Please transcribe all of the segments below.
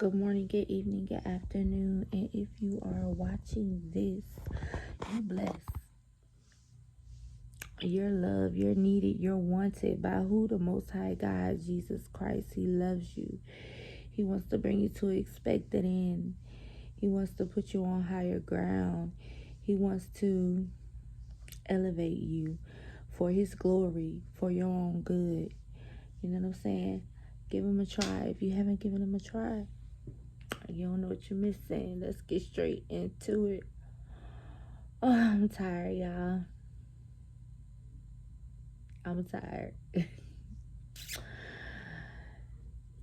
Good morning, good evening, good afternoon, and if you are watching this, you're blessed. You're loved, you're needed, you're wanted by who? The Most High God, Jesus Christ. He loves you. He wants to bring you to expected end. He wants to put you on higher ground. He wants to elevate you for His glory, for your own good. You know what I'm saying? Give Him a try. If you haven't given Him a try, you don't know what you're missing. Let's get straight into it. Oh, I'm tired, y'all. I'm tired.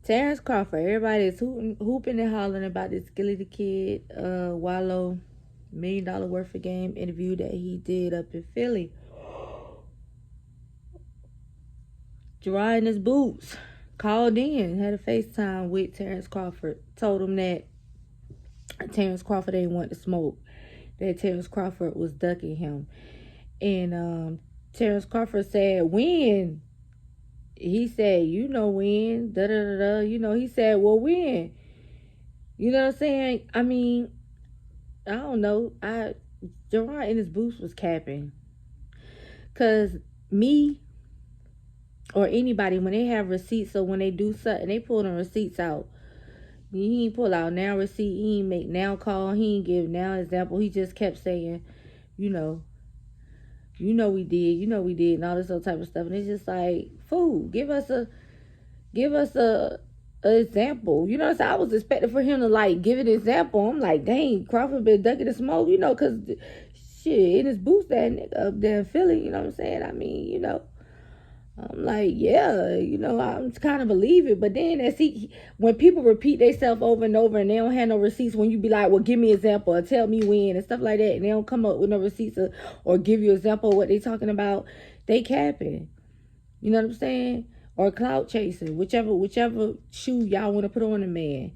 Terrence Crawford. Everybody is hooping and hollering about this Skilly the Kid, Wallow $1 million worth of game interview that he did up in Philly. Gerard in his boots called in, had a FaceTime with Terrence Crawford, told him that Terrence Crawford didn't want to smoke, that Terrence Crawford was ducking him. And Terrence Crawford said, when? He said, you know when, da-da-da-da, he said, well, when? You know what I'm saying? I mean, I don't know. Gerard in his boots was capping. Because me or anybody, when they have receipts, so when they do something, they pull the receipts out. He ain't pull out now receipt. He ain't make now call. He ain't give now example. He just kept saying, we did, and all this other type of stuff. And it's just like, fool, give us a example. You know what I'm saying? I was expecting for him to like give an example. I'm like, dang, Crawford been ducking the smoke, because shit, in his boots that nigga up there in Philly, you know what I'm saying? I mean, I'm like, yeah, I'm kind of believe it. But then when people repeat themselves over and over and they don't have no receipts, when you be like, well, give me an example or tell me when and stuff like that, and they don't come up with no receipts or give you an example of what they talking about, they capping. You know what I'm saying? Or clout chasing, whichever shoe y'all want to put on a man.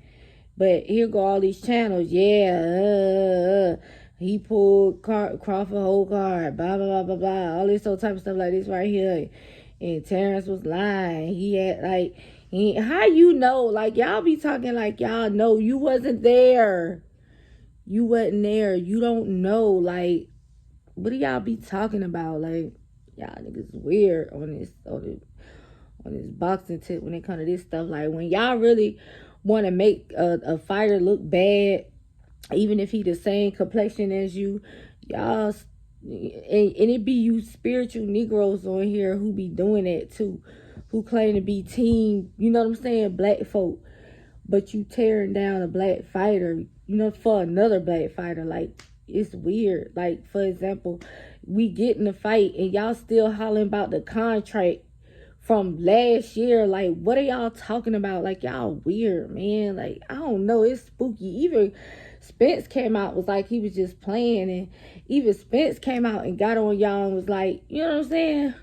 But here go all these channels. Yeah, he pulled Crawford whole card, blah, blah, blah, blah, blah. All this old type of stuff like this right here. And Terrence was lying. He had how like y'all be talking like y'all know you wasn't there. You wasn't there. You don't know. Like, what do y'all be talking about? Like, y'all niggas weird on this boxing tip when it comes to this stuff. Like, when y'all really want to make a fighter look bad, even if he the same complexion as you, y'all, and it be you spiritual Negroes on here who be doing that too, who claim to be team, you know what I'm saying, black folk, but you tearing down a black fighter, for another black fighter. Like, it's weird. Like, for example, we get in a fight and y'all still hollering about the contract from last year. Like, what are y'all talking about? Like, y'all weird, man. Like, I don't know, it's spooky. Even Spence came out, was like he was just playing, and even Spence came out and got on y'all and was like, you know what I'm saying?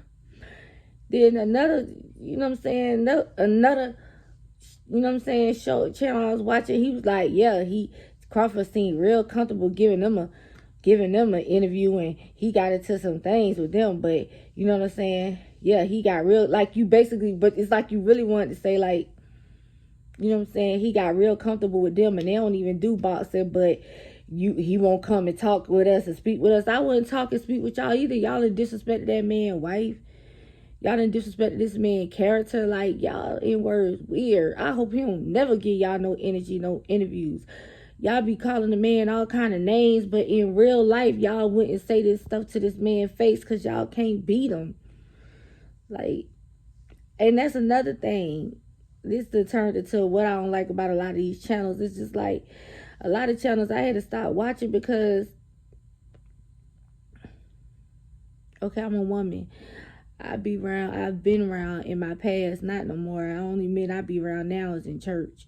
Then another, you know what I'm saying, another, show channel I was watching, he was like, yeah, Crawford seemed real comfortable giving them an interview, and he got into some things with them, but you know what I'm saying? Yeah, he got real, like, you basically, but it's like you really wanted to say, like, you know what I'm saying, he got real comfortable with them, and they don't even do boxing, but he won't come and talk with us and speak with us. I wouldn't talk and speak with y'all either. Y'all done disrespected that man's wife. Y'all done disrespected this man's character. Like, y'all in words weird. I hope he don't never give y'all no energy, no interviews. Y'all be calling the man all kind of names, but in real life, y'all wouldn't say this stuff to this man's face because y'all can't beat him. Like, and that's another thing. This turned into what I don't like about a lot of these channels. It's just like, a lot of channels I had to stop watching because, okay, I'm a woman. I've been around in my past, not no more. I only mean I be around now is in church.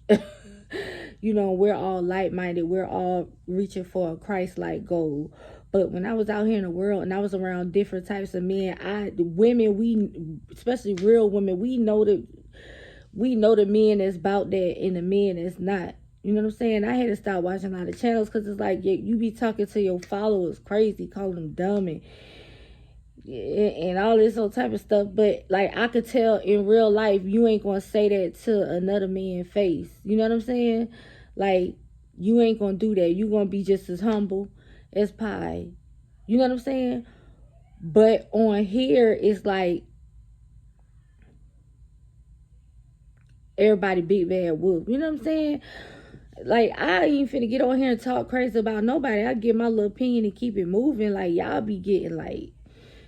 We're all like-minded. We're all reaching for a Christ-like goal. But when I was out here in the world and I was around different types of men, especially real women, we know the men that's about that and the men that's not. You know what I'm saying? I had to stop watching a lot of channels because it's like, you be talking to your followers crazy, calling them dumb and all this whole type of stuff. But, like, I could tell in real life, you ain't going to say that to another man's face. You know what I'm saying? Like, you ain't gonna do that. You gonna be just as humble as pie. You know what I'm saying? But on here, it's like everybody big bad wolf. You know what I'm saying? Like, I ain't finna get on here and talk crazy about nobody. I give my little opinion and keep it moving. Like, y'all be getting like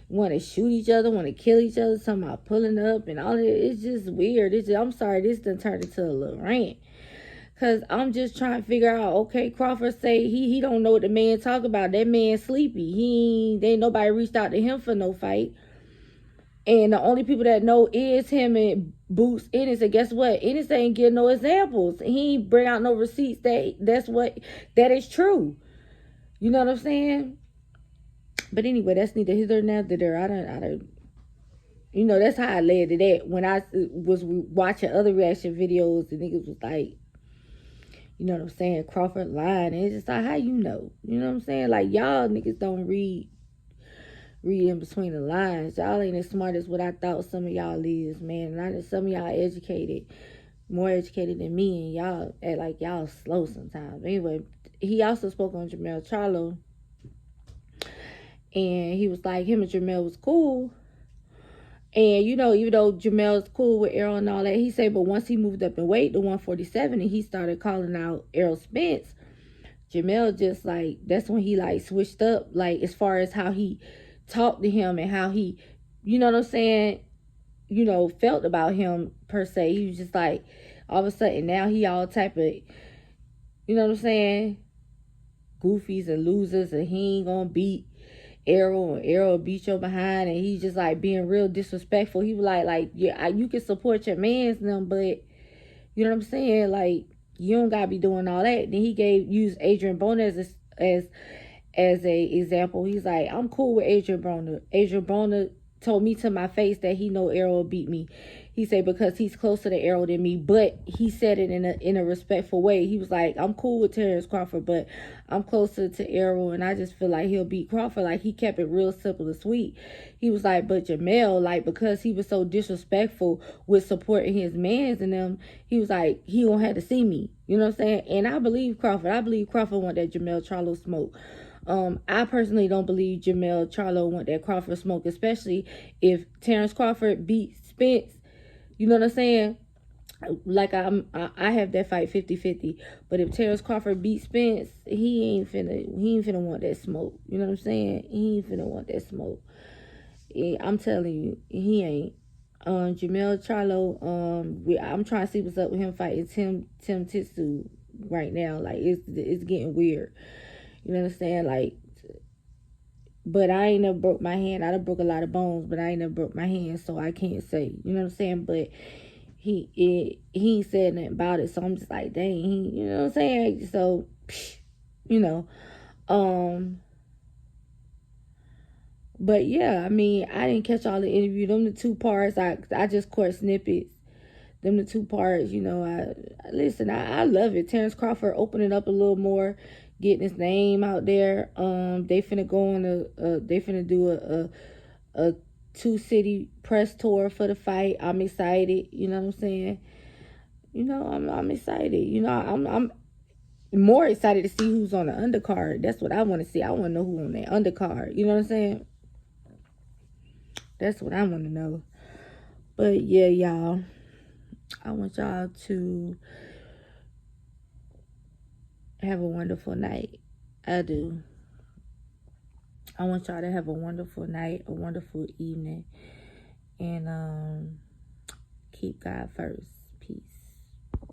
want to shoot each other, want to kill each other, talking about pulling up and all that. It's just weird. I'm sorry, this done turned into a little rant. Cause I'm just trying to figure out. Okay, Crawford say he don't know what the man talk about. That man sleepy. They ain't nobody reached out to him for no fight. And the only people that know is him and Boots Ennis. And guess what? Ennis ain't give no examples. He ain't bring out no receipts that is true. You know what I'm saying? But anyway, that's neither here nor there. I don't. You know, that's how I led to that. When I was watching other reaction videos, the niggas was like, you know what I'm saying, Crawford lying. And it's just like, how you know? You know what I'm saying? Like, y'all niggas don't read in between the lines. Y'all ain't as smart as what I thought some of y'all is, man. And some of y'all educated, more educated than me, and y'all act like y'all slow sometimes. Anyway, he also spoke on Jamel Charlo. And he was like, him and Jamel was cool. And, you know, even though Jamel's cool with Errol and all that, he said, but once he moved up in weight to 147 and he started calling out Errol Spence, Jamel just, like, that's when he, like, switched up, like, as far as how he talked to him and how he, you know what I'm saying, you know, felt about him, per se. He was just, like, all of a sudden, now he all type of, you know what I'm saying, goofies and losers, and he ain't gonna beat Errol beat your behind, and he's just like being real disrespectful. He was like, yeah, you can support your man's them, but you know what I'm saying, like, you don't gotta be doing all that. Then he used Adrian Broner as a example. He's like, I'm cool with Adrian Broner. Adrian Broner told me to my face that he know Errol beat me. He said because he's closer to Errol than me, but he said it in a respectful way. He was like, I'm cool with Terrence Crawford, but I'm closer to Errol, and I just feel like he'll beat Crawford. Like, he kept it real simple and sweet. He was like, but Jamel, like, because he was so disrespectful with supporting his mans and them, he was like, he gonna have to see me. You know what I'm saying? And I believe Crawford. I believe Crawford want that Jamel Charlo smoke. I personally don't believe Jamel Charlo want that Crawford smoke, especially if Terrence Crawford beat Spence. You know what I'm saying? Like, I have that fight 50-50. But if Terrence Crawford beat Spence, he ain't finna want that smoke. You know what I'm saying? He ain't finna want that smoke. I'm telling you, he ain't. Jamel Charlo, I'm trying to see what's up with him fighting Tim Titsu right now. Like, it's getting weird. You know what I'm saying? Like, but I ain't never broke my hand. I done broke a lot of bones, but I ain't never broke my hand, so I can't say. You know what I'm saying? But he ain't said nothing about it, so I'm just like, dang, you know what I'm saying? So, you know, but yeah, I mean, I didn't catch all the interview. Them the two parts. I just caught snippets. Them the two parts. You know, I love it. Terrence Crawford opening up a little more, getting his name out there. They finna go on they finna do a 2-city press tour for the fight. I'm excited. You know what I'm saying? You know, I'm excited. You know, I'm more excited to see who's on the undercard. That's what I want to see. I want to know who on that undercard. You know what I'm saying? That's what I want to know. But yeah, y'all, I want y'all to have a wonderful night. I do. I want y'all to have a wonderful night, a wonderful evening, and keep God first.